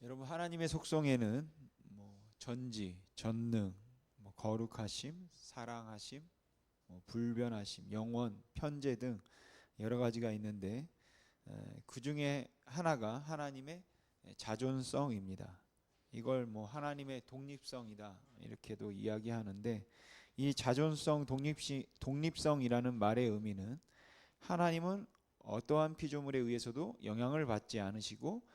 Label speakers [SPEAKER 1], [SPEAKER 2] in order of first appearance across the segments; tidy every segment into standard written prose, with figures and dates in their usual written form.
[SPEAKER 1] 여러분, 하나님의 속성에는 전지, 전능, 거룩하심, 사랑하심, 불변하심, 영원, 편재 등 여러 가지가 있는데 그 중에 하나가 하나님의 자존성입니다. 이걸 하나님의 독립성이다 이렇게도 이야기하는데, 이 자존성, 독립성이라는 말의 의미는 하나님은 어떠한 피조물에 의해서도 영향을 받지 않으시고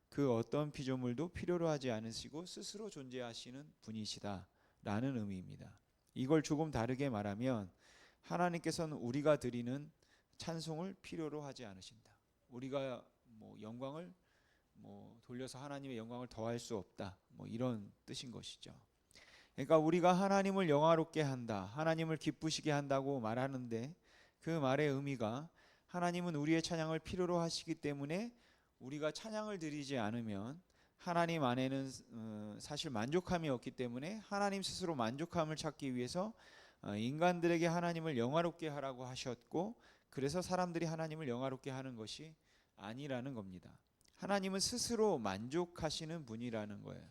[SPEAKER 1] 그 어떤 피조물도 필요로 하지 않으시고 스스로 존재하시는 분이시다 라는 의미입니다. 이걸 조금 다르게 말하면 하나님께서는 우리가 드리는 찬송을 필요로 하지 않으신다. 우리가 영광을 돌려서 하나님의 영광을 더할 수 없다, 이런 뜻인 것이죠. 그러니까 우리가 하나님을 영화롭게 한다, 하나님을 기쁘시게 한다고 말하는데, 그 말의 의미가 하나님은 우리의 찬양을 필요로 하시기 때문에 우리가 찬양을 드리지 않으면 하나님 안에는 사실 만족함이 없기 때문에 하나님 스스로 만족함을 찾기 위해서 인간들에게 하나님을 영화롭게 하라고 하셨고, 그래서 사람들이 하나님을 영화롭게 하는 것이 아니라는 겁니다. 하나님은 스스로 만족하시는 분이라는 거예요.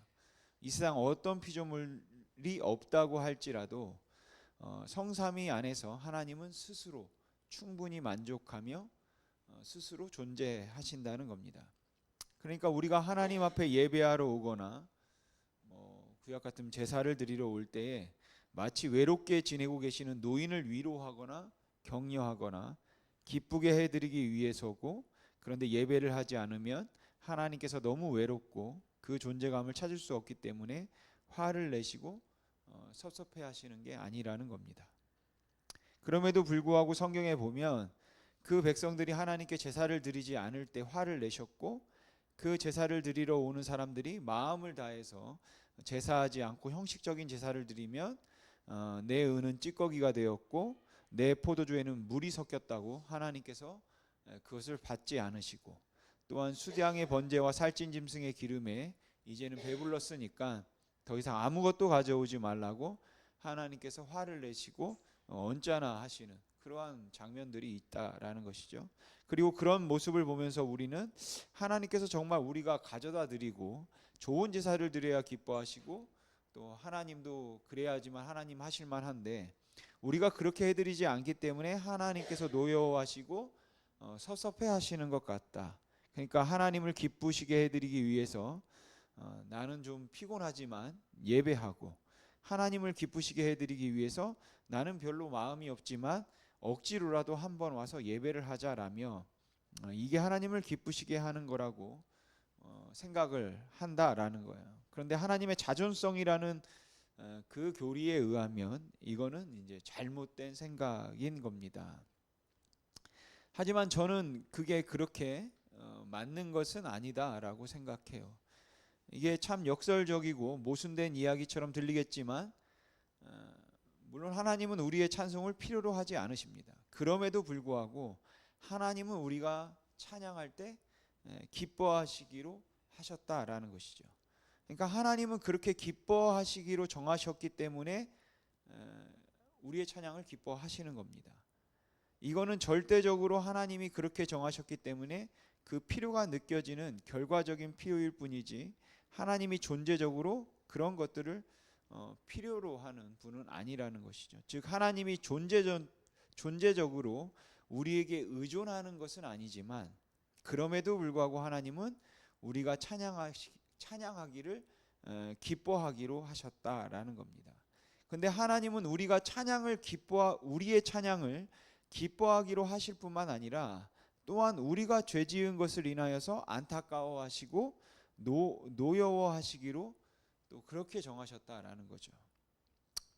[SPEAKER 1] 이 세상 어떤 피조물이 없다고 할지라도 성삼위 안에서 하나님은 스스로 충분히 만족하며 스스로 존재하신다는 겁니다. 그러니까 우리가 하나님 앞에 예배하러 오거나 구약 같은 제사를 드리러 올 때에 마치 외롭게 지내고 계시는 노인을 위로하거나 격려하거나 기쁘게 해드리기 위해서고, 그런데 예배를 하지 않으면 하나님께서 너무 외롭고 그 존재감을 찾을 수 없기 때문에 화를 내시고 섭섭해 하시는 게 아니라는 겁니다. 그럼에도 불구하고 성경에 보면 그 백성들이 하나님께 제사를 드리지 않을 때 화를 내셨고, 그 제사를 드리러 오는 사람들이 마음을 다해서 제사하지 않고 형식적인 제사를 드리면 내 은은 찌꺼기가 되었고 내 포도주에는 물이 섞였다고 하나님께서 그것을 받지 않으시고, 또한 수량의 번제와 살찐 짐승의 기름에 이제는 배불렀으니까 더 이상 아무것도 가져오지 말라고 하나님께서 화를 내시고 언짢아 하시는 그러한 장면들이 있다라는 것이죠. 그리고 그런 모습을 보면서 우리는 하나님께서 정말 우리가 가져다 드리고 좋은 제사를 드려야 기뻐하시고, 또 하나님도 그래야지만 하나님 하실 만한데 우리가 그렇게 해드리지 않기 때문에 하나님께서 노여워하시고 섭섭해 하시는 것 같다. 그러니까 하나님을 기쁘시게 해드리기 위해서 나는 좀 피곤하지만 예배하고, 하나님을 기쁘시게 해드리기 위해서 나는 별로 마음이 없지만 억지로라도 한번 와서 예배를 하자라며 이게 하나님을 기쁘시게 하는 거라고 생각을 한다라는 거예요. 그런데 하나님의 자존성이라는 그 교리에 의하면 이거는 이제 잘못된 생각인 겁니다. 하지만 저는 그게 그렇게 맞는 것은 아니다라고 생각해요. 이게 참 역설적이고 모순된 이야기처럼 들리겠지만 물론 하나님은 우리의 찬송을 필요로 하지 않으십니다. 그럼에도 불구하고 하나님은 우리가 찬양할 때 기뻐하시기로 하셨다라는 것이죠. 그러니까 하나님은 그렇게 기뻐하시기로 정하셨기 때문에 우리의 찬양을 기뻐하시는 겁니다. 이거는 절대적으로 하나님이 그렇게 정하셨기 때문에 그 필요가 느껴지는 결과적인 필요일 뿐이지, 하나님이 존재적으로 그런 것들을 필요로 하는 분은 아니라는 것이죠. 즉 하나님이 존재적으로 우리에게 의존하는 것은 아니지만, 그럼에도 불구하고 하나님은 우리가 찬양하기를 기뻐하기로 하셨다라는 겁니다. 근데 하나님은 우리가 우리의 찬양을 기뻐하기로 하실 뿐만 아니라 또한 우리가 죄 지은 것을 인하여서 안타까워하시고 노여워하시기로 또 그렇게 정하셨다라는 거죠.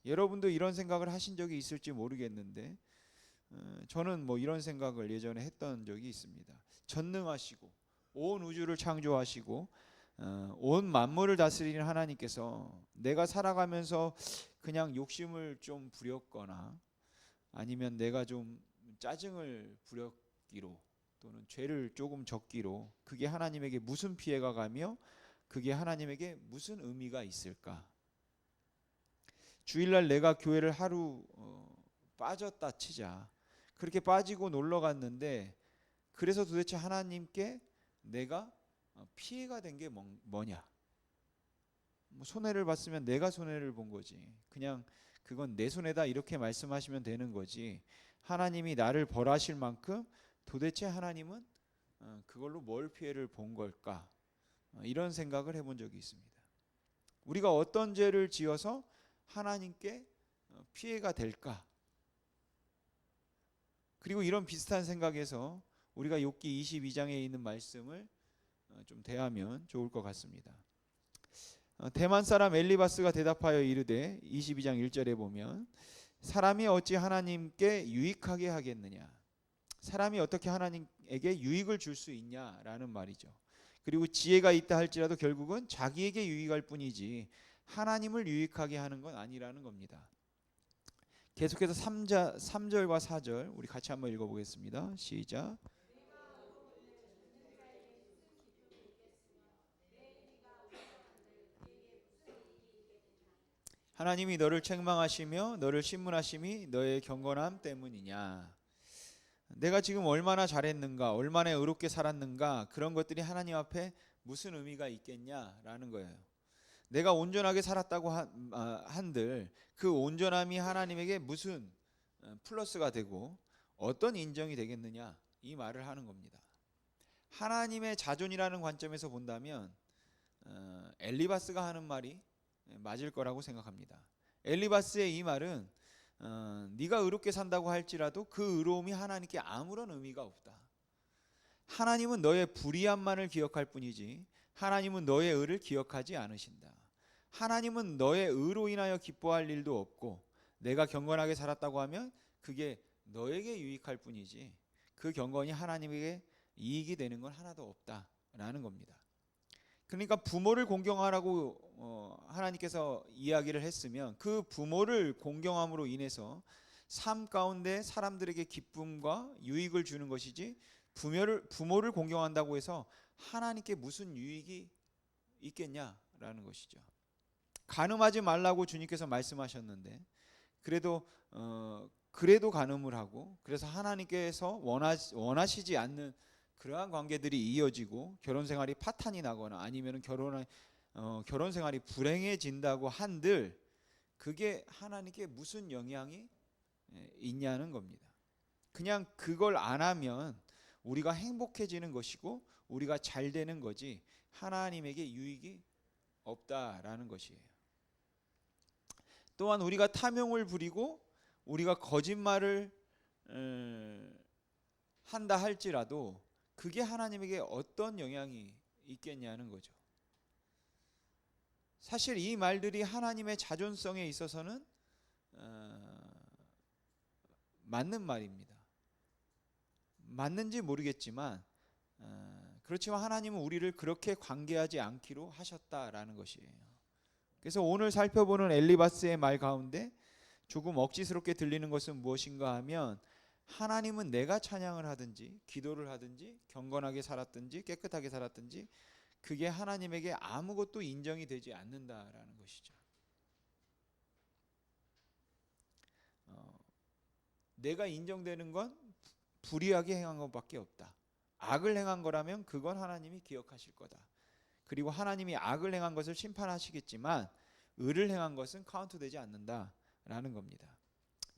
[SPEAKER 1] 여러분도 이런 생각을 하신 적이 있을지 모르겠는데 저는 이런 생각을 예전에 했던 적이 있습니다. 전능하시고 온 우주를 창조하시고 온 만물을 다스리는 하나님께서 내가 살아가면서 그냥 욕심을 좀 부렸거나 아니면 내가 좀 짜증을 부렸기로 또는 죄를 조금 적기로 그게 하나님에게 무슨 피해가 가며 그게 하나님에게 무슨 의미가 있을까? 주일날 내가 교회를 하루 빠졌다 치자. 그렇게 빠지고 놀러 갔는데 그래서 도대체 하나님께 내가 피해가 된 게 뭐냐? 뭐 손해를 봤으면 내가 손해를 본 거지. 그냥 그건 내 손해다 이렇게 말씀하시면 되는 거지. 하나님이 나를 벌하실 만큼 도대체 하나님은 그걸로 뭘 피해를 본 걸까? 이런 생각을 해본 적이 있습니다. 우리가 어떤 죄를 지어서 하나님께 피해가 될까? 그리고 이런 비슷한 생각에서 우리가 욥기 22장에 있는 말씀을 좀 대하면 좋을 것 같습니다. 대만 사람 엘리바스가 대답하여 이르되 22장 1절에 보면 사람이 어찌 하나님께 유익하게 하겠느냐? 사람이 어떻게 하나님에게 유익을 줄 수 있냐라는 말이죠. 그리고 지혜가 있다 할지라도 결국은 자기에게 유익할 뿐이지 하나님을 유익하게 하는 건 아니라는 겁니다. 계속해서 3절과 4절 우리 같이 한번 읽어보겠습니다. 시작. 하나님이 너를 책망하시며 너를 신문하심이 너의 경건함 때문이냐? 내가 지금 얼마나 잘했는가, 얼마나 의롭게 살았는가, 그런 것들이 하나님 앞에 무슨 의미가 있겠냐라는 거예요. 내가 온전하게 살았다고 한들 그 온전함이 하나님에게 무슨 플러스가 되고 어떤 인정이 되겠느냐, 이 말을 하는 겁니다. 하나님의 자존이라는 관점에서 본다면 엘리바스가 하는 말이 맞을 거라고 생각합니다. 엘리바스의 이 말은 네가 의롭게 산다고 할지라도 그 의로움이 하나님께 아무런 의미가 없다. 하나님은 너의 불의함만을 기억할 뿐이지 하나님은 너의 의를 기억하지 않으신다. 하나님은 너의 의로 인하여 기뻐할 일도 없고 내가 경건하게 살았다고 하면 그게 너에게 유익할 뿐이지 그 경건이 하나님에게 이익이 되는 건 하나도 없다라는 겁니다. 그러니까 부모를 공경하라고 하나님께서 이야기를 했으면 그 부모를 공경함으로 인해서 삶 가운데 사람들에게 기쁨과 유익을 주는 것이지 부모를 공경한다고 해서 하나님께 무슨 유익이 있겠냐라는 것이죠. 간음하지 말라고 주님께서 말씀하셨는데 그래도 간음을 하고 그래서 하나님께서 원하시지 않는 그러한 관계들이 이어지고 결혼 생활이 파탄이 나거나 아니면 결혼 생활이 불행해진다고 한들 그게 하나님께 무슨 영향이 있냐는 겁니다. 그냥 그걸 안 하면 우리가 행복해지는 것이고 우리가 잘 되는 거지 하나님에게 유익이 없다라는 것이에요. 또한 우리가 탐욕을 부리고 우리가 거짓말을 한다 할지라도 그게 하나님에게 어떤 영향이 있겠냐는 거죠. 사실 이 말들이 하나님의 자존성에 있어서는 맞는 말입니다. 맞는지 모르겠지만 그렇지만 하나님은 우리를 그렇게 관계하지 않기로 하셨다라는 것이에요. 그래서 오늘 살펴보는 엘리바스의 말 가운데 조금 억지스럽게 들리는 것은 무엇인가 하면 하나님은 내가 찬양을 하든지 기도를 하든지 경건하게 살았든지 깨끗하게 살았든지 그게 하나님에게 아무것도 인정이 되지 않는다라는 것이죠. 내가 인정되는 건 불의하게 행한 것밖에 없다. 악을 행한 거라면 그건 하나님이 기억하실 거다. 그리고 하나님이 악을 행한 것을 심판하시겠지만 의를 행한 것은 카운트되지 않는다라는 겁니다.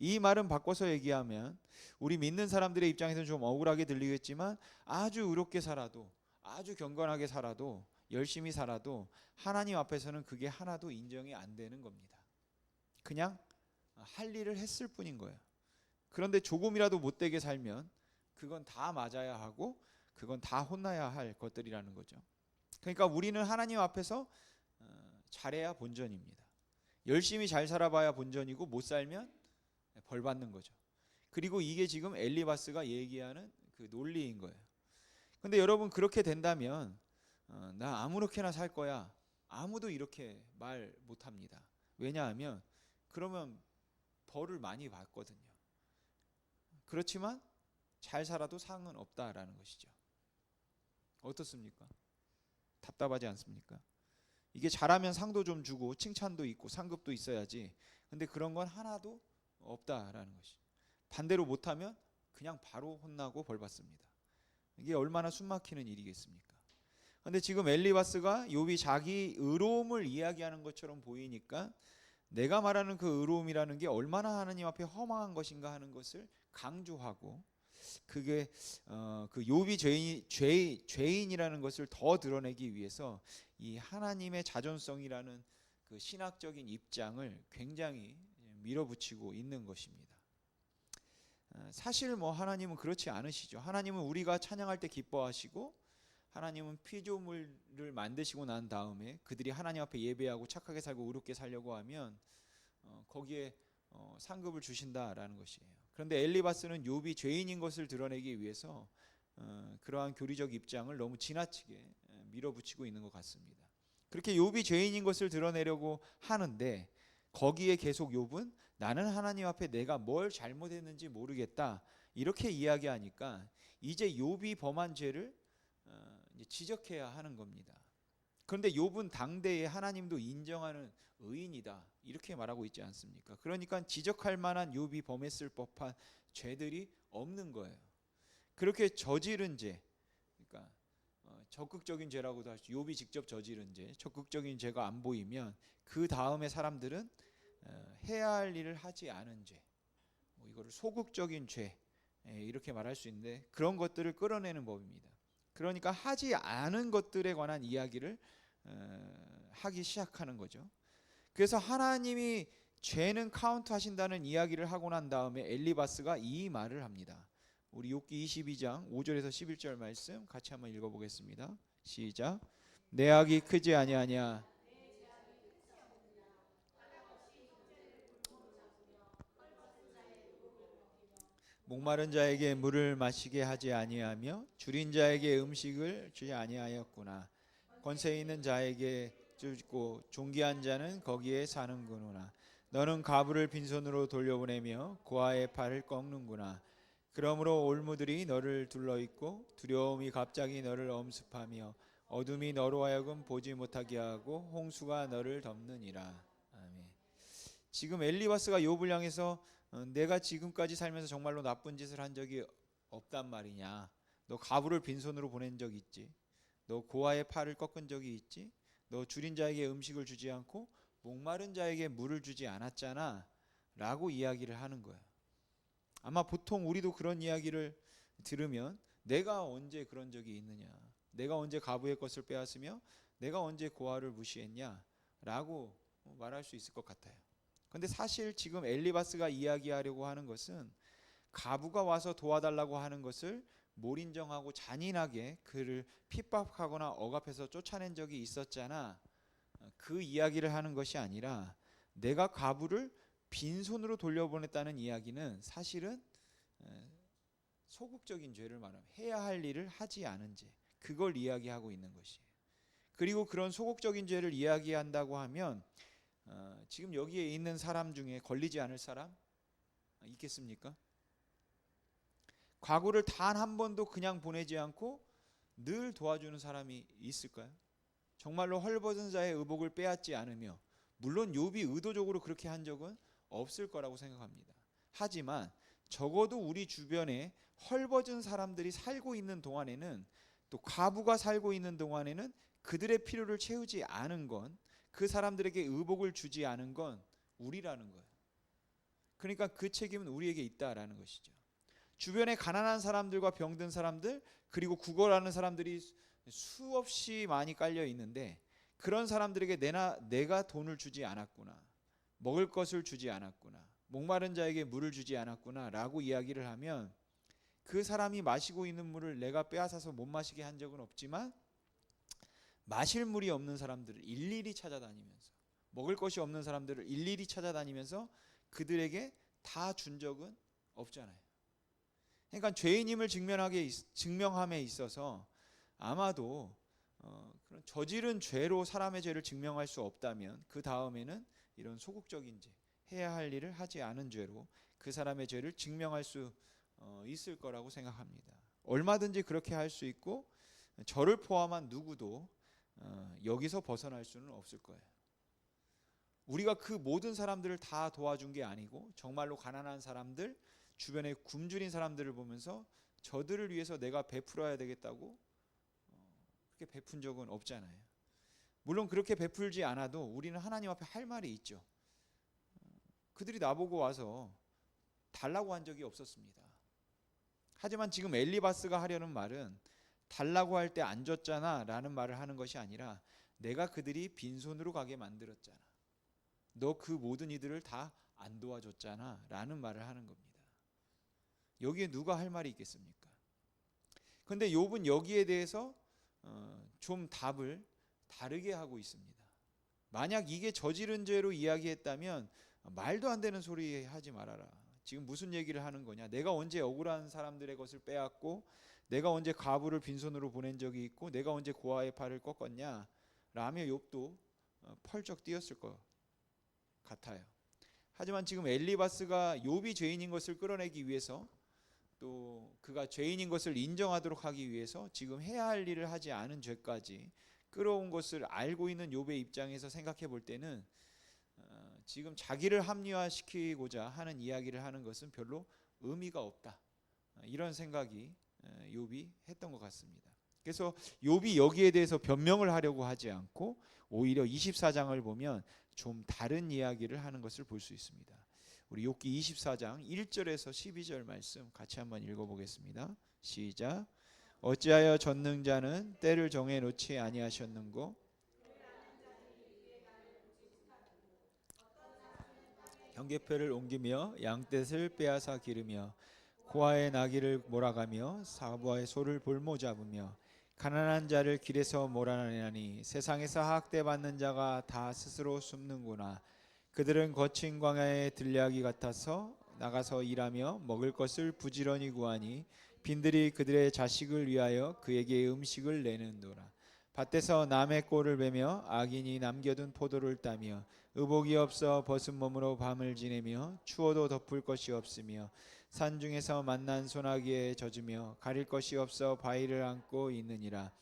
[SPEAKER 1] 이 말은 바꿔서 얘기하면 우리 믿는 사람들의 입장에서는 좀 억울하게 들리겠지만 아주 의롭게 살아도 아주 경건하게 살아도 열심히 살아도 하나님 앞에서는 그게 하나도 인정이 안 되는 겁니다. 그냥 할 일을 했을 뿐인 거예요. 그런데 조금이라도 못되게 살면 그건 다 맞아야 하고 그건 다 혼나야 할 것들이라는 거죠. 그러니까 우리는 하나님 앞에서 잘해야 본전입니다. 열심히 잘 살아봐야 본전이고 못 살면 벌 받는 거죠. 그리고 이게 지금 엘리바스가 얘기하는 그 논리인 거예요. 근데 여러분 그렇게 된다면 나 아무렇게나 살 거야. 아무도 이렇게 말 못합니다. 왜냐하면 그러면 벌을 많이 받거든요. 그렇지만 잘 살아도 상은 없다라는 것이죠. 어떻습니까? 답답하지 않습니까? 이게 잘하면 상도 좀 주고 칭찬도 있고 상급도 있어야지. 근데 그런 건 하나도 없다라는 것이. 반대로 못하면 그냥 바로 혼나고 벌 받습니다. 이게 얼마나 숨막히는 일이겠습니까? 근데 지금 엘리바스가 욥이 자기 의로움을 이야기하는 것처럼 보이니까 내가 말하는 그 의로움이라는 게 얼마나 하나님 앞에 허망한 것인가 하는 것을 강조하고, 그게 그 욥이 죄인이라는 것을 더 드러내기 위해서 이 하나님의 자존성이라는 그 신학적인 입장을 굉장히 밀어붙이고 있는 것입니다. 사실 뭐 하나님은 그렇지 않으시죠. 하나님은 우리가 찬양할 때 기뻐하시고, 하나님은 피조물을 만드시고 난 다음에 그들이 하나님 앞에 예배하고 착하게 살고 의롭게 살려고 하면 거기에 상급을 주신다라는 것이에요. 그런데 엘리바스는 욥이 죄인인 것을 드러내기 위해서 그러한 교리적 입장을 너무 지나치게 밀어붙이고 있는 것 같습니다. 그렇게 욥이 죄인인 것을 드러내려고 하는데 거기에 계속 욥은 나는 하나님 앞에 내가 뭘 잘못했는지 모르겠다 이렇게 이야기하니까 이제 욥이 범한 죄를 이제 지적해야 하는 겁니다. 그런데 욥은 당대에 하나님도 인정하는 의인이다 이렇게 말하고 있지 않습니까? 그러니까 지적할 만한 욥이 범했을 법한 죄들이 없는 거예요. 그렇게 저지른 죄, 그러니까 적극적인 죄라고도 할 수, 욥이 직접 저지른 죄, 적극적인 죄가 안 보이면 그 다음에 사람들은 해야 할 일을 하지 않은 죄, 뭐 이거를 소극적인 죄 이렇게 말할 수 있는데 그런 것들을 끌어내는 법입니다. 그러니까 하지 않은 것들에 관한 이야기를 하기 시작하는 거죠. 그래서 하나님이 죄는 카운트 하신다는 이야기를 하고 난 다음에 엘리바스가 이 말을 합니다. 우리 욥기 22장 5절에서 11절 말씀 같이 한번 읽어보겠습니다. 시작. 내 악이 크지 아니하냐. 목마른 자에게 물을 마시게 하지 아니하며 줄인 자에게 음식을 주지 아니하였구나. 권세 있는 자에게 주고 존귀한 자는 거기에 사는구나. 너는 가부를 빈손으로 돌려보내며 고아의 팔을 꺾는구나. 그러므로 올무들이 너를 둘러있고 두려움이 갑자기 너를 엄습하며 어둠이 너로 하여금 보지 못하게 하고 홍수가 너를 덮느니라. 아멘. 지금 엘리바스가 욥을 향해서 내가 지금까지 살면서 정말로 나쁜 짓을 한 적이 없단 말이냐. 너 가부를 빈손으로 보낸 적 있지. 너 고아의 팔을 꺾은 적이 있지. 너 줄인 자에게 음식을 주지 않고 목마른 자에게 물을 주지 않았잖아 라고 이야기를 하는 거예요. 아마 보통 우리도 그런 이야기를 들으면 내가 언제 그런 적이 있느냐, 내가 언제 가부의 것을 빼앗으며 내가 언제 고아를 무시했냐 라고 말할 수 있을 것 같아요. 그런데 사실 지금 엘리바스가 이야기하려고 하는 것은 가부가 와서 도와달라고 하는 것을 몰인정하고 잔인하게 그를 핍박하거나 억압해서 쫓아낸 적이 있었잖아, 그 이야기를 하는 것이 아니라 내가 가부를 빈손으로 돌려보냈다는 이야기는 사실은 소극적인 죄를 말하면 해야 할 일을 하지 않은 죄, 그걸 이야기하고 있는 것이에요. 그리고 그런 소극적인 죄를 이야기한다고 하면 지금 여기에 있는 사람 중에 걸리지 않을 사람 있겠습니까? 과거를 단 한 번도 그냥 보내지 않고 늘 도와주는 사람이 있을까요? 정말로 헐벗은 자의 의복을 빼앗지 않으며, 물론 욥이 의도적으로 그렇게 한 적은 없을 거라고 생각합니다. 하지만 적어도 우리 주변에 헐벗은 사람들이 살고 있는 동안에는, 또 과부가 살고 있는 동안에는 그들의 필요를 채우지 않은 건, 그 사람들에게 의복을 주지 않은 건 우리라는 거예요. 그러니까 그 책임은 우리에게 있다라는 것이죠. 주변에 가난한 사람들과 병든 사람들, 그리고 구걸하는 사람들이 수없이 많이 깔려 있는데 그런 사람들에게 내가 돈을 주지 않았구나, 먹을 것을 주지 않았구나, 목마른 자에게 물을 주지 않았구나 라고 이야기를 하면, 그 사람이 마시고 있는 물을 내가 빼앗아서 못 마시게 한 적은 없지만 마실 물이 없는 사람들을 일일이 찾아다니면서, 먹을 것이 없는 사람들을 일일이 찾아다니면서 그들에게 다 준 적은 없잖아요. 그러니까 죄인임을 증명함에 있어서 아마도 그런 저지른 죄로 사람의 죄를 증명할 수 없다면 그 다음에는 이런 소극적인 죄, 해야 할 일을 하지 않은 죄로 그 사람의 죄를 증명할 수 있을 거라고 생각합니다. 얼마든지 그렇게 할 수 있고, 저를 포함한 누구도 여기서 벗어날 수는 없을 거예요. 우리가 그 모든 사람들을 다 도와준 게 아니고 정말로 가난한 사람들, 주변에 굶주린 사람들을 보면서 저들을 위해서 내가 베풀어야 되겠다고 그렇게 베푼 적은 없잖아요. 물론 그렇게 베풀지 않아도 우리는 하나님 앞에 할 말이 있죠. 그들이 나보고 와서 달라고 한 적이 없었습니다. 하지만 지금 엘리바스가 하려는 말은 달라고 할 때 안 줬잖아 라는 말을 하는 것이 아니라 내가 그들이 빈손으로 가게 만들었잖아. 너 그 모든 이들을 다 안 도와줬잖아 라는 말을 하는 겁니다. 여기에 누가 할 말이 있겠습니까? 근데 욥은 여기에 대해서 좀 답을 다르게 하고 있습니다. 만약 이게 저지른 죄로 이야기했다면 말도 안 되는 소리 하지 말아라. 지금 무슨 얘기를 하는 거냐? 내가 언제 억울한 사람들의 것을 빼앗고 내가 언제 과부를 빈손으로 보낸 적이 있고 내가 언제 고아의 팔을 꺾었냐? 라며 욥도 펄쩍 뛰었을 것 같아요. 하지만 지금 엘리바스가 욥이 죄인인 것을 끌어내기 위해서 또 그가 죄인인 것을 인정하도록 하기 위해서 지금 해야 할 일을 하지 않은 죄까지 끌어온 것을 알고 있는 욥의 입장에서 생각해 볼 때는 지금 자기를 합리화시키고자 하는 이야기를 하는 것은 별로 의미가 없다. 이런 생각이 욥이 했던 것 같습니다. 그래서 욥이 여기에 대해서 변명을 하려고 하지 않고 오히려 24장을 보면 좀 다른 이야기를 하는 것을 볼 수 있습니다. 우리 욥기 24장 1절에서 12절 말씀 같이 한번 읽어보겠습니다. 시작. 어찌하여 전능자는 때를 정해 놓지 아니하셨는고 경계표를 옮기며 양떼를 빼앗아 기르며 고아의 나귀를 몰아가며 사부와의 소를 볼모 잡으며 가난한 자를 길에서 몰아내나니 세상에서 학대받는 자가 다 스스로 숨는구나. 그들은 거친 광야의 들녘이 같아서 나가서 일하며 먹을 것을 부지런히 구하니 빈들이 그들의 자식을 위하여 그에게 음식을 내는도라. 밭에서 남의 꼴을 베며 악인이 남겨둔 포도를 따며 의복이 없어 벗은 몸으로 밤을 지내며 추워도 덮을 것이 없으며 산중에서 만난 소나기에 젖으며 가릴 것이 없어 바위를 안고 있느니라.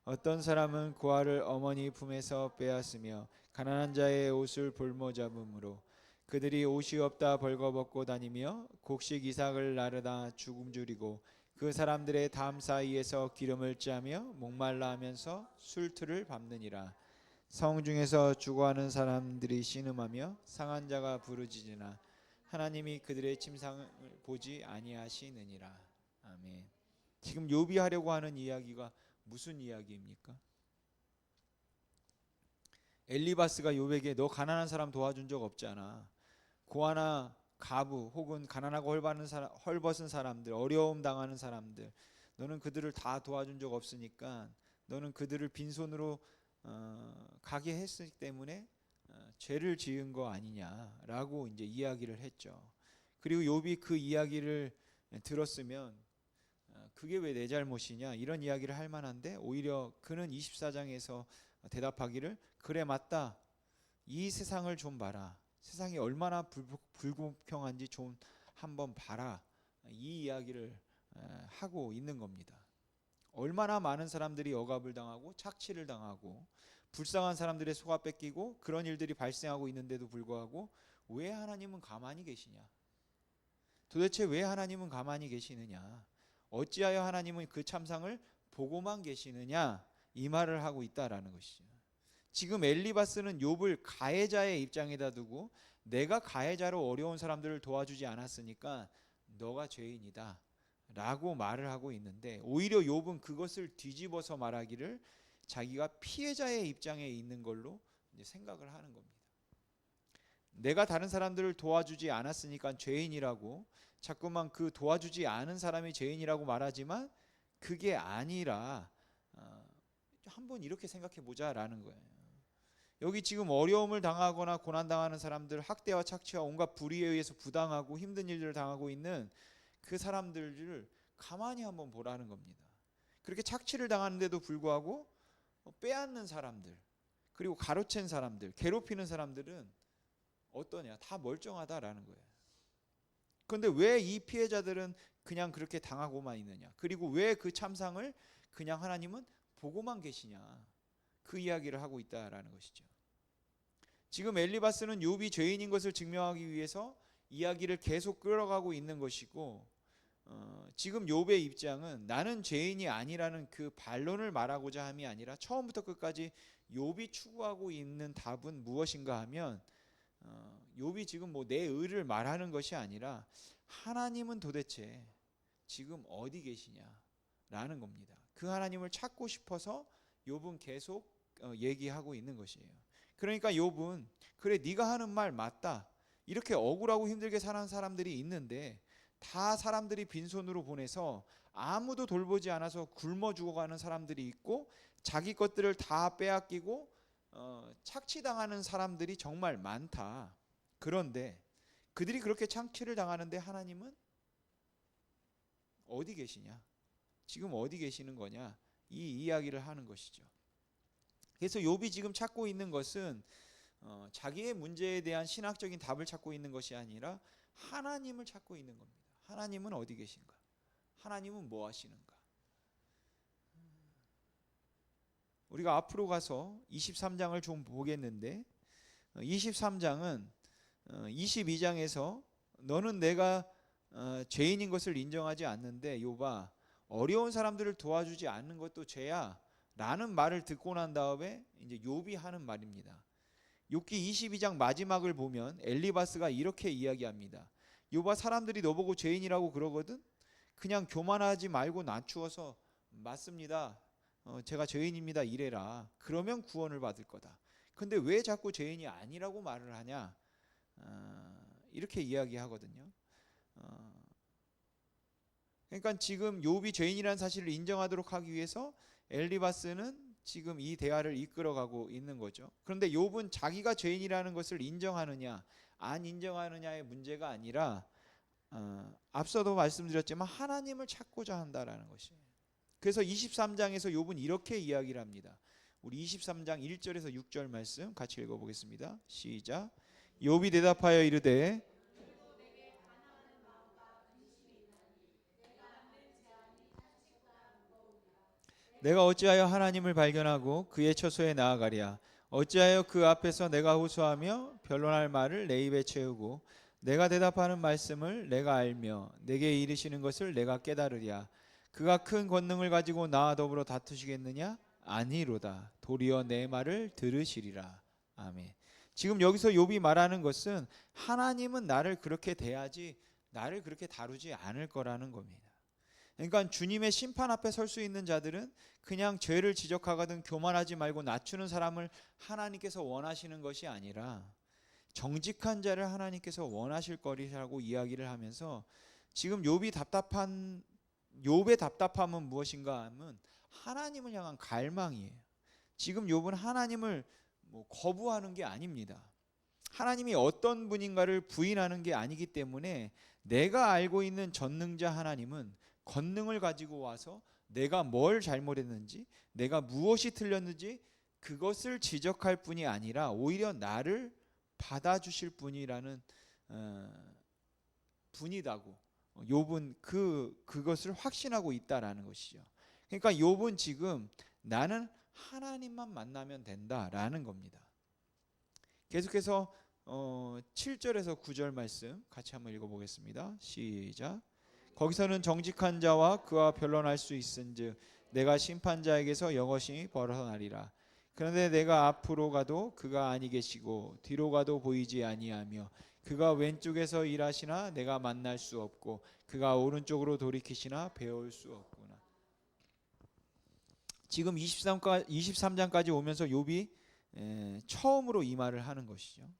[SPEAKER 1] 어떤 사람은 고아를 어머니 품에서 빼앗으며 가난한 자의 옷을 볼모 잡음으로 그들이 옷이 없다 벌거벗고 다니며 곡식 이삭을 나르다 죽음줄이고 그 사람들의 담 사이에서 기름을 짜며 목말라 하면서 술틀을 밟느니라. 성중에서 죽어가는 사람들이 신음하며 상한 자가 부르짖으나 하나님이 그들의 침상을 보지 아니하시느니라. 아멘. 지금 욥이 하려고 하는 이야기가 무슨 이야기입니까? 엘리바스가 욥에게 너 가난한 사람 도와준 적 없잖아. 고아나 가부 혹은 가난하고 헐벗은 사람들, 어려움 당하는 사람들, 너는 그들을 다 도와준 적 없으니까 너는 그들을 빈손으로 가게 했기 때문에 죄를 지은 거 아니냐라고 이제 이야기를 했죠. 그리고 욥이 그 이야기를 들었으면 그게 왜 내 잘못이냐 이런 이야기를 할 만한데 오히려 그는 24장에서 대답하기를 그래 맞다. 이 세상을 좀 봐라. 세상이 얼마나 불공평한지 좀 한번 봐라. 이 이야기를 하고 있는 겁니다. 얼마나 많은 사람들이 억압을 당하고 착취를 당하고 불쌍한 사람들의 소가 뺏기고 그런 일들이 발생하고 있는데도 불구하고 왜 하나님은 가만히 계시냐? 도대체 왜 하나님은 가만히 계시느냐? 어찌하여 하나님은 그 참상을 보고만 계시느냐? 이 말을 하고 있다라는 것이죠. 지금 엘리바스는 욥을 가해자의 입장에다 두고 내가 가해자로 어려운 사람들을 도와주지 않았으니까 너가 죄인이다 라고 말을 하고 있는데 오히려 욥은 그것을 뒤집어서 말하기를 자기가 피해자의 입장에 있는 걸로 이제 생각을 하는 겁니다. 내가 다른 사람들을 도와주지 않았으니까 죄인이라고 자꾸만 그 도와주지 않은 사람이 죄인이라고 말하지만 그게 아니라 한번 이렇게 생각해 보자라는 거예요. 여기 지금 어려움을 당하거나 고난당하는 사람들, 학대와 착취와 온갖 불의에 의해서 부당하고 힘든 일들을 당하고 있는 그 사람들을 가만히 한번 보라는 겁니다. 그렇게 착취를 당하는데도 불구하고 빼앗는 사람들, 그리고 가로챈 사람들, 괴롭히는 사람들은 어떠냐? 다 멀쩡하다라는 거예요. 그런데 왜 이 피해자들은 그냥 그렇게 당하고만 있느냐? 그리고 왜 그 참상을 그냥 하나님은 보고만 계시냐? 그 이야기를 하고 있다라는 것이죠. 지금 엘리바스는 욥이 죄인인 것을 증명하기 위해서 이야기를 계속 끌어가고 있는 것이고 지금 욥의 입장은 나는 죄인이 아니라는 그 반론을 말하고자 함이 아니라 처음부터 끝까지 욥이 추구하고 있는 답은 무엇인가 하면 욥이 지금 뭐 내 의를 말하는 것이 아니라 하나님은 도대체 지금 어디 계시냐라는 겁니다. 그 하나님을 찾고 싶어서 욥은 계속 얘기하고 있는 것이에요. 그러니까 욥은 그래 네가 하는 말 맞다. 이렇게 억울하고 힘들게 사는 사람들이 있는데 다 사람들이 빈손으로 보내서 아무도 돌보지 않아서 굶어 죽어가는 사람들이 있고 자기 것들을 다 빼앗기고 착취당하는 사람들이 정말 많다. 그런데 그들이 그렇게 착취를 당하는데 하나님은 어디 계시냐? 지금 어디 계시는 거냐? 이 이야기를 하는 것이죠. 그래서 욥이 지금 찾고 있는 것은 자기의 문제에 대한 신학적인 답을 찾고 있는 것이 아니라 하나님을 찾고 있는 겁니다. 하나님은 어디 계신가? 하나님은 뭐 하시는가? 우리가 앞으로 가서 23장을 좀 보겠는데 23장은 22장에서 너는 내가 죄인인 것을 인정하지 않는데 욥아 어려운 사람들을 도와주지 않는 것도 죄야 라는 말을 듣고 난 다음에 이제 욥이 하는 말입니다. 욥기 22장 마지막을 보면 엘리바스가 이렇게 이야기합니다. 욥아 사람들이 너보고 죄인이라고 그러거든. 그냥 교만하지 말고 낮추어서 맞습니다. 제가 죄인입니다 이래라. 그러면 구원을 받을 거다. 근데 왜 자꾸 죄인이 아니라고 말을 하냐? 이렇게 이야기하거든요. 그러니까 지금 욥이 죄인이라는 사실을 인정하도록 하기 위해서 엘리바스는 지금 이 대화를 이끌어가고 있는 거죠. 그런데 욥은 자기가 죄인이라는 것을 인정하느냐 안 인정하느냐의 문제가 아니라 앞서도 말씀드렸지만 하나님을 찾고자 한다라는 것이에요. 그래서 23장에서 욥은 이렇게 이야기를 합니다. 우리 23장 1절에서 6절 말씀 같이 읽어보겠습니다. 시작. 욥이 대답하여 이르되 내가 어찌하여 하나님을 발견하고 그의 처소에 나아가랴. 어찌하여 그 앞에서 내가 호소하며 변론할 말을 내 입에 채우고 내가 대답하는 말씀을 내가 알며 내게 이르시는 것을 내가 깨달으랴. 그가 큰 권능을 가지고 나와 더불어 다투시겠느냐? 아니로다. 도리어 내 말을 들으시리라. 아멘. 지금 여기서 욥이 말하는 것은 하나님은 나를 그렇게 대하지 나를 그렇게 다루지 않을 거라는 겁니다. 그러니까 주님의 심판 앞에 설 수 있는 자들은 그냥 죄를 지적하거든 교만하지 말고 낮추는 사람을 하나님께서 원하시는 것이 아니라 정직한 자를 하나님께서 원하실 거리라고 이야기를 하면서 지금 욥의 답답함은 무엇인가 하면 하나님을 향한 갈망이에요. 지금 욥은 하나님을 거부하는 게 아닙니다. 하나님이 어떤 분인가를 부인하는 게 아니기 때문에 내가 알고 있는 전능자 하나님은 권능을 가지고 와서 내가 뭘 잘못했는지 내가 무엇이 틀렸는지 그것을 지적할 뿐이 아니라 오히려 나를 받아주실 분이라는 분이다고 욥은 그것을 확신하고 있다라는 것이죠. 그러니까 욥은 지금 나는 하나님만 만나면 된다라는 겁니다. 계속해서 7절에서 9절 말씀 같이 한번 읽어보겠습니다. 시작. 거기서는 정직한 자와 그와 변론할 수 있은즉 내가 심판자에게서 영원히 벗어나리라. 그런데 내가 앞으로 가도 그가 아니 계시고 뒤로 가도 보이지 아니하며 그가 왼쪽에서 일하시나 내가 만날 수 없고 그가 오른쪽으로 돌이키시나 배울 수 없구나. 지금 23장까지 오면서 욥이 처음으로 이 말을 하는 것이죠.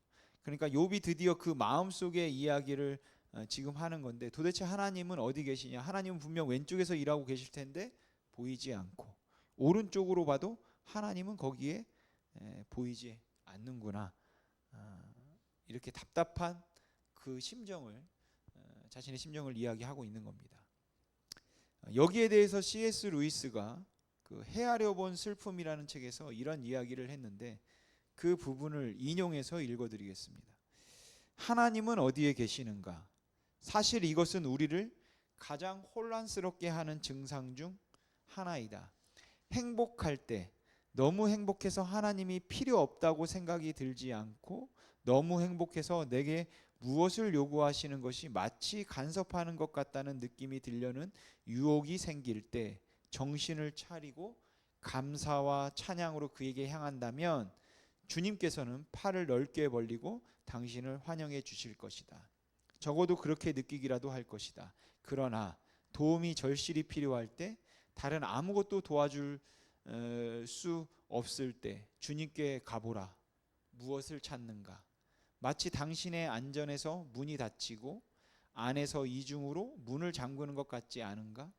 [SPEAKER 1] 그러니까 욥이 드디어 그 마음속의 이야기를 지금 하는 건데 도대체 하나님은 어디 계시냐? 하나님은 분명 왼쪽에서 일하고 계실 텐데 보이지 않고 오른쪽으로 봐도 하나님은 거기에 보이지 않는구나. 이렇게 답답한 그 심정을 자신의 심정을 이야기하고 있는 겁니다. 여기에 대해서 C.S. 루이스가 그 헤아려 본 슬픔이라는 책에서 이런 이야기를 했는데 그 부분을 인용해서 읽어드리겠습니다. 하나님은 어디에 계시는가? 사실 이것은 우리를 가장 혼란스럽게 하는 증상 중 하나이다. 행복할 때 너무 행복해서 하나님이 필요 없다고 생각이 들지 않고 너무 행복해서 내게 무엇을 요구하시는 것이 마치 간섭하는 것 같다는 느낌이 들려는 유혹이 생길 때 정신을 차리고 감사와 찬양으로 그에게 향한다면 주님께서는 팔을 넓게 벌리고 당신을 환영해 주실 것이다. 적어도 그렇게 느끼기라도 할 것이다. 그러나 도움이 절실히 필요할 때, 다른 아무것도 도와줄 수 없을 때 주님께 가보라. 무엇을 찾는가? 마치 당신의 안전에서 문이 닫히고 안에서 이중으로 문을 잠그는 것 같지 않은가?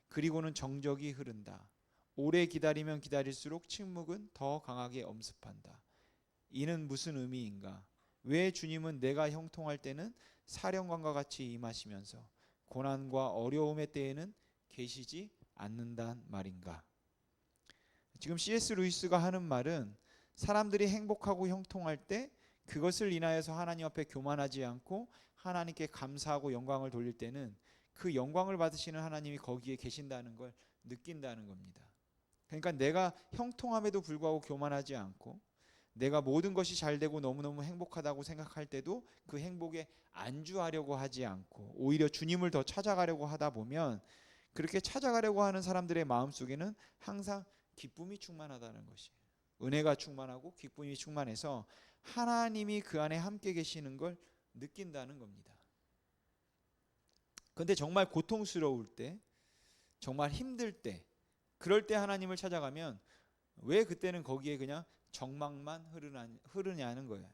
[SPEAKER 1] 그리고는 정적이 흐른다. 오래 기다리면 기다릴수록 침묵은 더 강하게 엄습한다. 이는 무슨 의미인가? 왜 주님은 내가 형통할 때는 사령관과 같이 임하시면서 고난과 어려움의 때에는 계시지 않는단 말인가? 지금 C.S. 루이스가 하는 말은 사람들이 행복하고 형통할 때 그것을 인하여서 하나님 앞에 교만하지 않고 하나님께 감사하고 영광을 돌릴 때는 그 영광을 받으시는 하나님이 거기에 계신다는 걸 느낀다는 겁니다. 그러니까 내가 형통함에도 불구하고 교만하지 않고 내가 모든 것이 잘 되고 너무너무 행복하다고 생각할 때도 그 행복에 안주하려고 하지 않고 오히려 주님을 더 찾아가려고 하다 보면, 그렇게 찾아가려고 하는 사람들의 마음속에는 항상 기쁨이 충만하다는 것이에요. 은혜가 충만하고 기쁨이 충만해서 하나님이 그 안에 함께 계시는 걸 느낀다는 겁니다. 그런데 정말 고통스러울 때, 정말 힘들 때, 그럴 때 하나님을 찾아가면 왜 그때는 거기에 그냥 정막만 흐르냐는 거예요.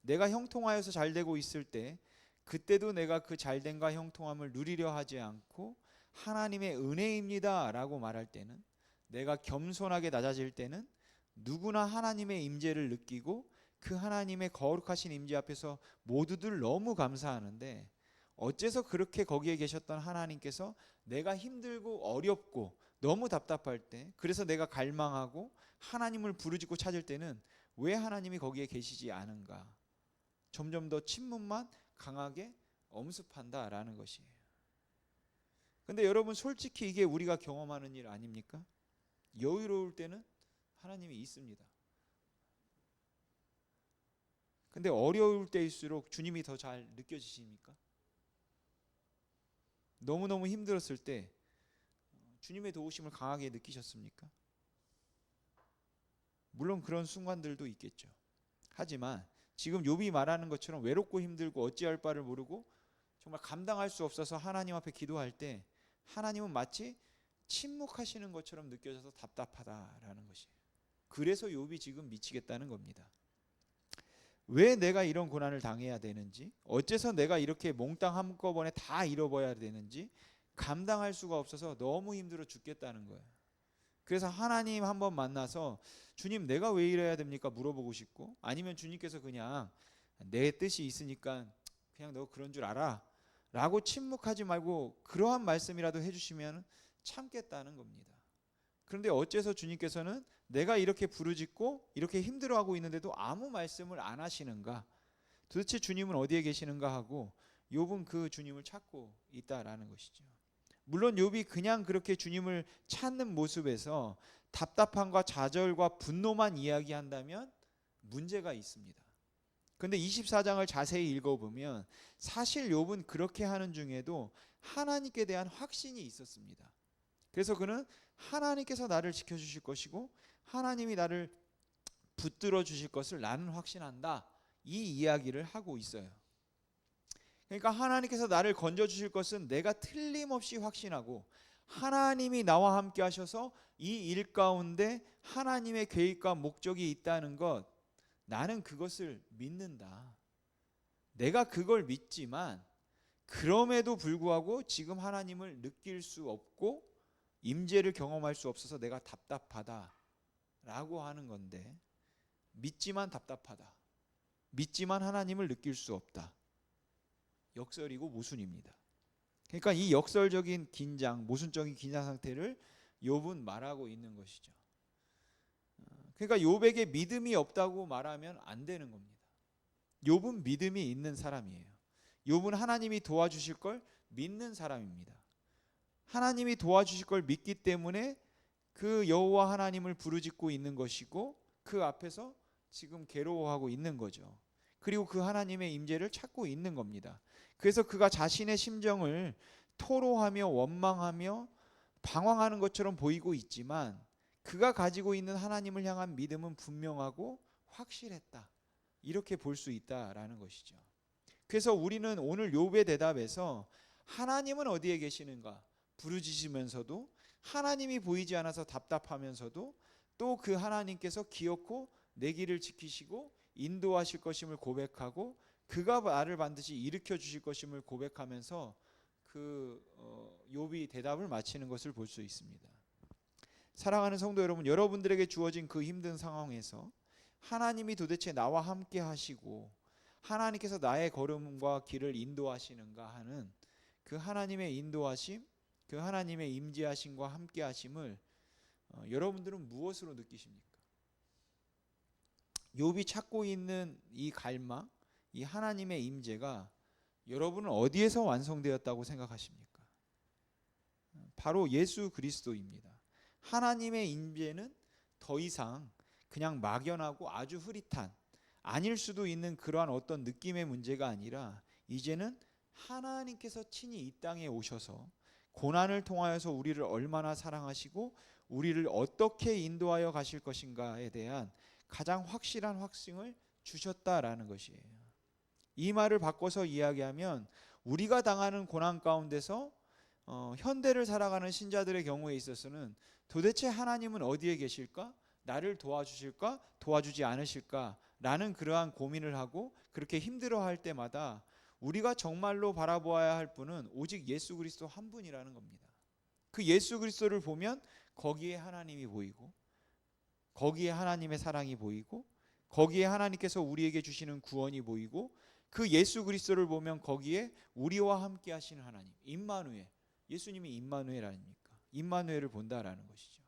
[SPEAKER 1] 내가 형통하여서 잘 되고 있을 때 그때도 내가 그 잘됨과 형통함을 누리려 하지 않고 하나님의 은혜입니다 라고 말할 때는, 내가 겸손하게 낮아질 때는 누구나 하나님의 임재를 느끼고 그 하나님의 거룩하신 임재 앞에서 모두들 너무 감사하는데, 어째서 그렇게 거기에 계셨던 하나님께서 내가 힘들고 어렵고 너무 답답할 때, 그래서 내가 갈망하고 하나님을 부르짖고 찾을 때는 왜 하나님이 거기에 계시지 않은가? 점점 더 침묵만 강하게 엄습한다라는 것이에요. 근데 여러분, 솔직히 이게 우리가 경험하는 일 아닙니까? 여유로울 때는 하나님이 있습니다. 근데 어려울 때일수록 주님이 더 잘 느껴지십니까? 너무너무 힘들었을 때 주님의 도우심을 강하게 느끼셨습니까? 물론 그런 순간들도 있겠죠. 하지만 지금 욥이 말하는 것처럼 외롭고 힘들고 어찌할 바를 모르고 정말 감당할 수 없어서 하나님 앞에 기도할 때 하나님은 마치 침묵하시는 것처럼 느껴져서 답답하다라는 것이에요. 그래서 욥이 지금 미치겠다는 겁니다. 왜 내가 이런 고난을 당해야 되는지, 어째서 내가 이렇게 몽땅 한꺼번에 다 잃어버려야 되는지 감당할 수가 없어서 너무 힘들어 죽겠다는 거예요. 그래서 하나님 한번 만나서 주님 내가 왜 이래야 됩니까? 물어보고 싶고, 아니면 주님께서 그냥 내 뜻이 있으니까 그냥 너 그런 줄 알아 라고 침묵하지 말고 그러한 말씀이라도 해주시면 참겠다는 겁니다. 그런데 어째서 주님께서는 내가 이렇게 부르짖고 이렇게 힘들어하고 있는데도 아무 말씀을 안 하시는가? 도대체 주님은 어디에 계시는가 하고 욥은 그 주님을 찾고 있다라는 것이죠. 물론 욥이 그냥 그렇게 주님을 찾는 모습에서 답답함과 좌절과 분노만 이야기한다면 문제가 있습니다. 그런데 24장을 자세히 읽어보면 사실 욥은 그렇게 하는 중에도 하나님께 대한 확신이 있었습니다. 그래서 그는 하나님께서 나를 지켜주실 것이고 하나님이 나를 붙들어 주실 것을 나는 확신한다, 이 이야기를 하고 있어요. 그러니까 하나님께서 나를 건져주실 것은 내가 틀림없이 확신하고, 하나님이 나와 함께 하셔서 이 일 가운데 하나님의 계획과 목적이 있다는 것, 나는 그것을 믿는다. 내가 그걸 믿지만 그럼에도 불구하고 지금 하나님을 느낄 수 없고 임재를 경험할 수 없어서 내가 답답하다라고 하는 건데, 믿지만 답답하다, 믿지만 하나님을 느낄 수 없다, 역설이고 모순입니다. 그러니까 이 역설적인 긴장, 모순적인 긴장 상태를 욥은 말하고 있는 것이죠. 그러니까 욥에게 믿음이 없다고 말하면 안 되는 겁니다. 욥은 믿음이 있는 사람이에요. 욥은 하나님이 도와주실 걸 믿는 사람입니다. 하나님이 도와주실 걸 믿기 때문에 그 여호와 하나님을 부르짖고 있는 것이고 그 앞에서 지금 괴로워하고 있는 거죠. 그리고 그 하나님의 임재를 찾고 있는 겁니다. 그래서 그가 자신의 심정을 토로하며 원망하며 방황하는 것처럼 보이고 있지만 그가 가지고 있는 하나님을 향한 믿음은 분명하고 확실했다. 이렇게 볼 수 있다라는 것이죠. 그래서 우리는 오늘 욥의 대답에서 하나님은 어디에 계시는가 부르짖으면서도 하나님이 보이지 않아서 답답하면서도 또 그 하나님께서 기어코 내 길을 지키시고 인도하실 것임을 고백하고 그가 나를 반드시 일으켜 주실 것임을 고백하면서 욥이 대답을 마치는 것을 볼 수 있습니다. 사랑하는 성도 여러분, 여러분들에게 주어진 그 힘든 상황에서 하나님이 도대체 나와 함께 하시고 하나님께서 나의 걸음과 길을 인도하시는가 하는 그 하나님의 인도하심, 그 하나님의 임재하심과 함께 하심을 여러분들은 무엇으로 느끼십니까? 욥이 찾고 있는 이 갈망, 이 하나님의 임재가 여러분은 어디에서 완성되었다고 생각하십니까? 바로 예수 그리스도입니다. 하나님의 임재는 더 이상 그냥 막연하고 아주 흐릿한 아닐 수도 있는 그러한 어떤 느낌의 문제가 아니라 이제는 하나님께서 친히 이 땅에 오셔서 고난을 통하여서 우리를 얼마나 사랑하시고 우리를 어떻게 인도하여 가실 것인가에 대한 가장 확실한 확증을 주셨다라는 것이에요. 이 말을 바꿔서 이야기하면 우리가 당하는 고난 가운데서 현대를 살아가는 신자들의 경우에 있어서는 도대체 하나님은 어디에 계실까? 나를 도와주실까? 도와주지 않으실까? 라는 그러한 고민을 하고 그렇게 힘들어할 때마다 우리가 정말로 바라보아야 할 분은 오직 예수 그리스도 한 분이라는 겁니다. 그 예수 그리스도를 보면 거기에 하나님이 보이고 거기에 하나님의 사랑이 보이고 거기에 하나님께서 우리에게 주시는 구원이 보이고 그 예수 그리스도를 보면 거기에 우리와 함께 하시는 하나님, 임마누엘, 예수님이 임마누엘 아닙니까? 임마누엘을 본다라는 것이죠.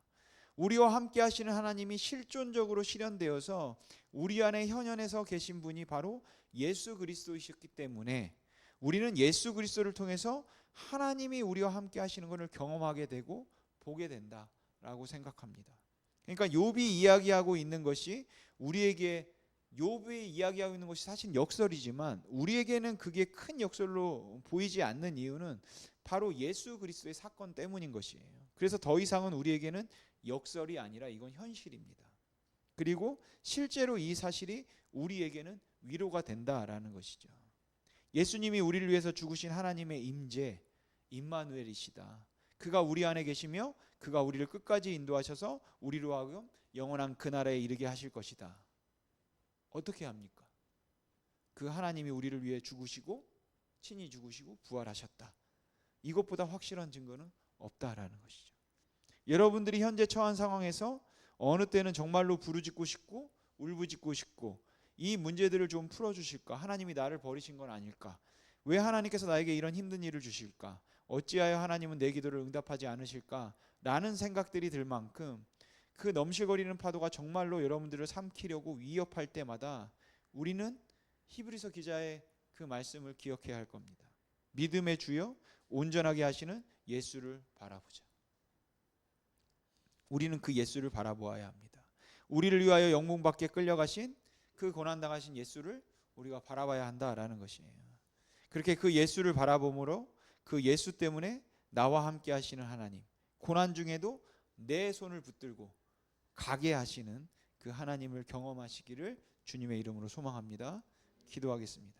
[SPEAKER 1] 우리와 함께 하시는 하나님이 실존적으로 실현되어서 우리 안에 현현에서 계신 분이 바로 예수 그리스도이셨기 때문에 우리는 예수 그리스도를 통해서 하나님이 우리와 함께 하시는 것을 경험하게 되고 보게 된다라고 생각합니다. 그러니까 욥이 이야기하고 있는 것이 우리에게 욥이 이야기하고 있는 것이 사실 역설이지만 우리에게는 그게 큰 역설로 보이지 않는 이유는 바로 예수 그리스도의 사건 때문인 것이에요. 그래서 더 이상은 우리에게는 역설이 아니라 이건 현실입니다. 그리고 실제로 이 사실이 우리에게는 위로가 된다라는 것이죠. 예수님이 우리를 위해서 죽으신 하나님의 임재, 임마누엘이시다. 그가 우리 안에 계시며 그가 우리를 끝까지 인도하셔서 우리로 하여금 영원한 그 나라에 이르게 하실 것이다. 어떻게 합니까? 그 하나님이 우리를 위해 죽으시고 친히 죽으시고 부활하셨다. 이것보다 확실한 증거는 없다라는 것이죠. 여러분들이 현재 처한 상황에서 어느 때는 정말로 부르짖고 싶고 울부짖고 싶고 이 문제들을 좀 풀어주실까? 하나님이 나를 버리신 건 아닐까? 왜 하나님께서 나에게 이런 힘든 일을 주실까? 어찌하여 하나님은 내 기도를 응답하지 않으실까? 라는 생각들이 들 만큼 그 넘실거리는 파도가 정말로 여러분들을 삼키려고 위협할 때마다 우리는 히브리서 기자의 그 말씀을 기억해야 할 겁니다. 믿음의 주여 온전하게 하시는 예수를 바라보자. 우리는 그 예수를 바라보아야 합니다. 우리를 위하여 영문 밖에 끌려가신 그 고난당하신 예수를 우리가 바라봐야 한다라는 것이에요. 그렇게 그 예수를 바라봄으로 그 예수 때문에 나와 함께 하시는 하나님, 고난 중에도 내 손을 붙들고 가게 하시는 그 하나님을 경험하시기를 주님의 이름으로 소망합니다. 기도하겠습니다.